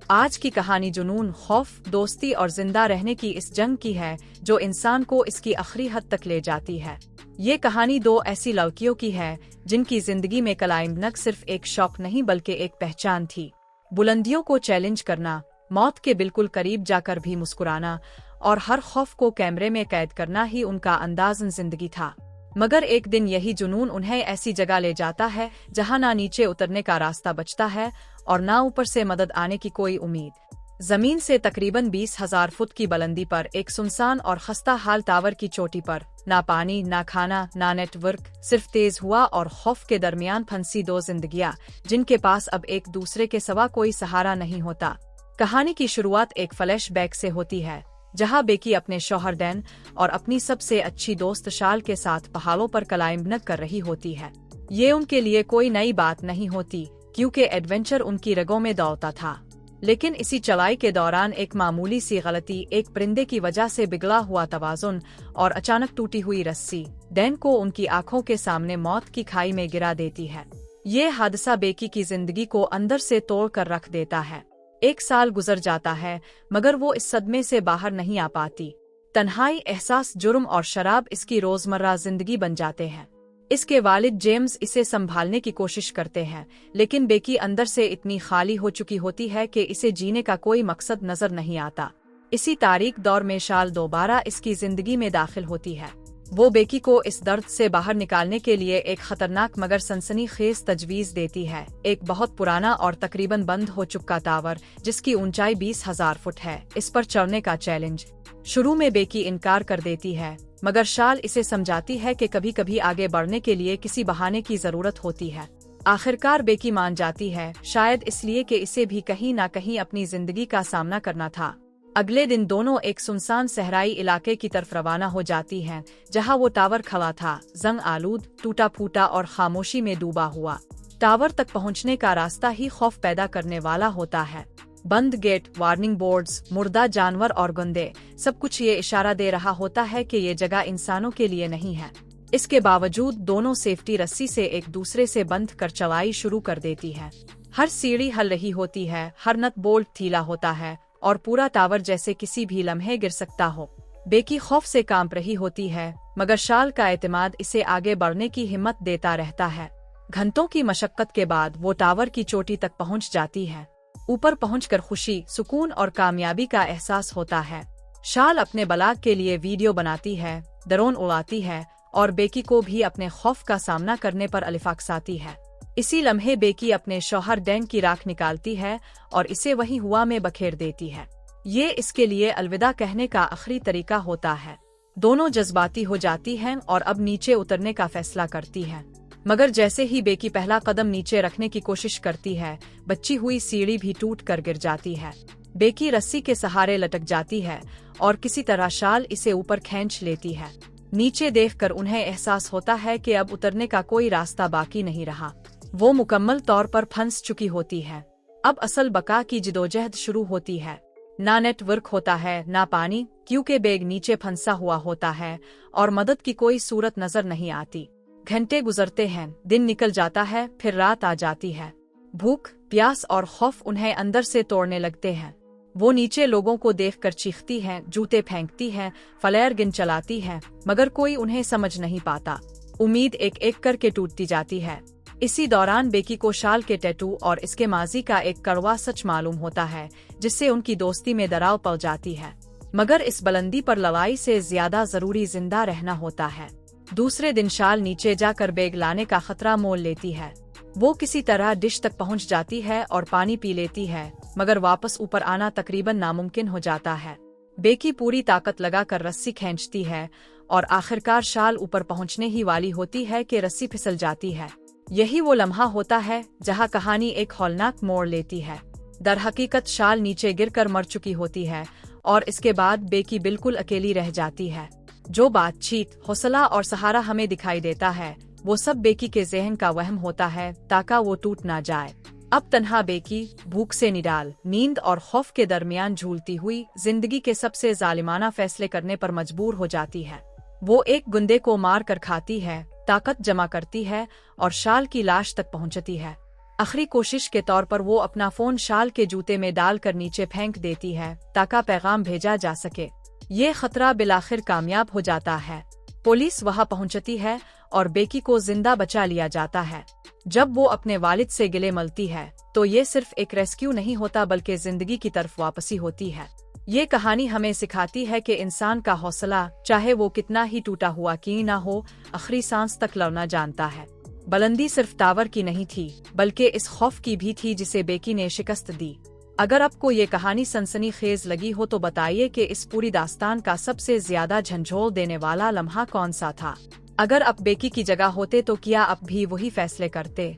आज की कहानी जुनून, खौफ, दोस्ती और जिंदा रहने की इस जंग की है जो इंसान को इसकी आखिरी हद तक ले जाती है। ये कहानी दो ऐसी लड़कियों की है जिनकी जिंदगी में क्लाइंब न सिर्फ एक शौक नहीं बल्कि एक पहचान थी। बुलंदियों को चैलेंज करना, मौत के बिल्कुल करीब जाकर भी मुस्कुराना और हर खौफ को कैमरे में कैद करना ही उनका अंदाज़ जिंदगी था। मगर एक दिन यही जुनून उन्हें ऐसी जगह ले जाता है जहां ना नीचे उतरने का रास्ता बचता है और ना ऊपर से मदद आने की कोई उम्मीद। जमीन से तकरीबन 20,000 फुट की बुलंदी पर एक सुनसान और खस्ता हाल टावर की चोटी पर ना पानी, ना खाना, ना नेटवर्क, सिर्फ तेज हुआ और खौफ के दरमियान फंसी दो जिंदगियां जिनके पास अब एक दूसरे के सिवा कोई सहारा नहीं होता। कहानी की शुरुआत एक फ्लैशबैक से होती है जहां बेकी अपने शौहर डैन और अपनी सबसे अच्छी दोस्त शाल के साथ पहाड़ों पर क्लाइंब कर रही होती है। ये उनके लिए कोई नई बात नहीं होती क्योंकि एडवेंचर उनकी रगों में दौड़ता था। लेकिन इसी चढ़ाई के दौरान एक मामूली सी गलती, एक परिंदे की वजह से बिगड़ा हुआ तवाज़ुन और अचानक टूटी हुई रस्सी डैन को उनकी आंखों के सामने मौत की खाई में गिरा देती है। ये हादसा बेकी की जिंदगी को अंदर से तोड़ कर रख देता है। 1 साल गुजर जाता है मगर वो इस सदमे से बाहर नहीं आ पाती। तन्हाई, एहसास, जुर्म और शराब इसकी रोजमर्रा जिंदगी बन जाते हैं। इसके वालिद जेम्स इसे संभालने की कोशिश करते हैं लेकिन बेकी अंदर से इतनी खाली हो चुकी होती है कि इसे जीने का कोई मकसद नजर नहीं आता। इसी तारीख दौर में शाल दोबारा इसकी जिंदगी में दाखिल होती है। वो बेकी को इस दर्द से बाहर निकालने के लिए एक खतरनाक मगर सनसनीखेज तजवीज देती है। एक बहुत पुराना और तकरीबन बंद हो चुका टावर जिसकी ऊंचाई 20,000 फुट है, इस पर चढ़ने का चैलेंज। शुरू में बेकी इनकार कर देती है मगर शाल इसे समझाती है कि कभी कभी आगे बढ़ने के लिए किसी बहाने की जरूरत होती है। आखिरकार बेकी मान जाती है, शायद इसलिए कि इसे भी कहीं ना कहीं अपनी जिंदगी का सामना करना था। अगले दिन दोनों एक सुनसान सहराई इलाके की तरफ रवाना हो जाती हैं जहां वो टावर खड़ा था, जंग आलूद, टूटा फूटा और खामोशी में डूबा हुआ। टावर तक पहुंचने का रास्ता ही खौफ पैदा करने वाला होता है। बंद गेट, वार्निंग बोर्ड्स, मुर्दा जानवर और गंदे, सब कुछ ये इशारा दे रहा होता है कि ये जगह इंसानों के लिए नहीं है। इसके बावजूद दोनों सेफ्टी रस्सी से एक दूसरे से बंध कर चढ़ाई शुरू कर देती है। हर सीढ़ी हल रही होती है, हर नट बोल्ट ढीला होता है और पूरा टावर जैसे किसी भी लम्हे गिर सकता हो। बेकी खौफ से कांप रही होती है मगर शाल का एतमाद इसे आगे बढ़ने की हिम्मत देता रहता है। घंटों की मशक्कत के बाद वो टावर की चोटी तक पहुंच जाती है। ऊपर पहुंचकर खुशी, सुकून और कामयाबी का एहसास होता है। शाल अपने ब्लॉग के लिए वीडियो बनाती है, ड्रोन उड़ाती है और बेकी को भी अपने खौफ का सामना करने पर अलिफाकसाती है। इसी लम्हे बेकी अपने शौहर डैन की राख निकालती है और इसे वही हुआ में बखेर देती है। ये इसके लिए अलविदा कहने का आखिरी तरीका होता है। दोनों जज्बाती हो जाती हैं और अब नीचे उतरने का फैसला करती हैं। मगर जैसे ही बेकी पहला कदम नीचे रखने की कोशिश करती है, बची हुई सीढ़ी भी टूट कर गिर जाती है। बेकी रस्सी के सहारे लटक जाती है और किसी तरह शाल इसे ऊपर खींच लेती है। नीचे देखकर उन्हें एहसास होता है कि अब उतरने का कोई रास्ता बाकी नहीं रहा। वो मुकम्मल तौर पर फंस चुकी होती है। अब असल बका की जिदोजहद शुरू होती है। ना नेटवर्क होता है, ना पानी, क्योंकि बैग नीचे फंसा हुआ होता है और मदद की कोई सूरत नजर नहीं आती। घंटे गुजरते हैं, दिन निकल जाता है, फिर रात आ जाती है। भूख, प्यास और खौफ उन्हें अंदर से तोड़ने लगते हैं। वो नीचे लोगों को देखकर चीखती हैं, जूते फेंकती हैं, फ्लेयर गन चलाती हैं, मगर कोई उन्हें समझ नहीं पाता। उम्मीद एक एक करके टूटती जाती है। इसी दौरान बेकी को शाल के टैटू और इसके माजी का एक कड़वा सच मालूम होता है जिससे उनकी दोस्ती में दरार पड़ जाती है। मगर इस बुलंदी पर लड़ाई से ज्यादा जरूरी जिंदा रहना होता है। दूसरे दिन शाल नीचे जाकर बैग लाने का खतरा मोल लेती है। वो किसी तरह डिश तक पहुंच जाती है और पानी पी लेती है मगर वापस ऊपर आना तकरीबन नामुमकिन हो जाता है। बेकी पूरी ताकत लगाकर रस्सी खींचती है और आखिरकार शाल ऊपर पहुंचने ही वाली होती है कि रस्सी फिसल जाती है। यही वो लम्हा होता है जहां कहानी एक हौलनाक मोड़ लेती है। दरहकीकत शाल नीचे गिरकर मर चुकी होती है और इसके बाद बेकी बिल्कुल अकेली रह जाती है। जो बातचीत, हौसला और सहारा हमें दिखाई देता है वो सब बेकी के ज़हन का वहम होता है ताकि वो टूट ना जाए। अब तन्हा बेकी भूख से निडाल, नींद और खौफ के दरमियान झूलती हुई जिंदगी के सबसे जालिमाना फैसले करने पर मजबूर हो जाती है। वो एक गुंडे को मार कर खाती है, ताकत जमा करती है और शाल की लाश तक पहुंचती है। आखिरी कोशिश के तौर पर वो अपना फोन शाल के जूते में डालकर नीचे फेंक देती है ताकि पैगाम भेजा जा सके। ये खतरा बिलाखिर कामयाब हो जाता है। पुलिस वहां पहुंचती है और बेकी को जिंदा बचा लिया जाता है। जब वो अपने वालिद से गिले मलती है तो ये सिर्फ एक रेस्क्यू नहीं होता बल्कि जिंदगी की तरफ वापसी होती है। ये कहानी हमें सिखाती है कि इंसान का हौसला, चाहे वो कितना ही टूटा हुआ क्यों ना हो, आखिरी सांस तक लड़ना जानता है। बुलंदी सिर्फ टावर की नहीं थी बल्कि इस खौफ की भी थी जिसे बेकी ने शिकस्त दी। अगर आपको ये कहानी सनसनीखेज लगी हो तो बताइए कि इस पूरी दास्तान का सबसे ज्यादा झंझोल देने वाला लम्हा कौन सा था। अगर आप बेकी की जगह होते तो क्या आप भी वही फैसले करते?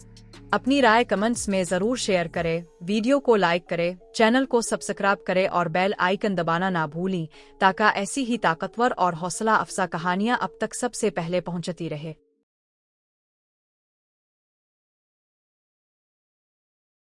अपनी राय कमेंट्स में जरूर शेयर करें, वीडियो को लाइक करें, चैनल को सब्सक्राइब करें और बेल आइकन दबाना ना भूलें ताकि ऐसी ही ताकतवर और हौसला अफजा कहानियां अब तक सबसे पहले पहुंचती रहे।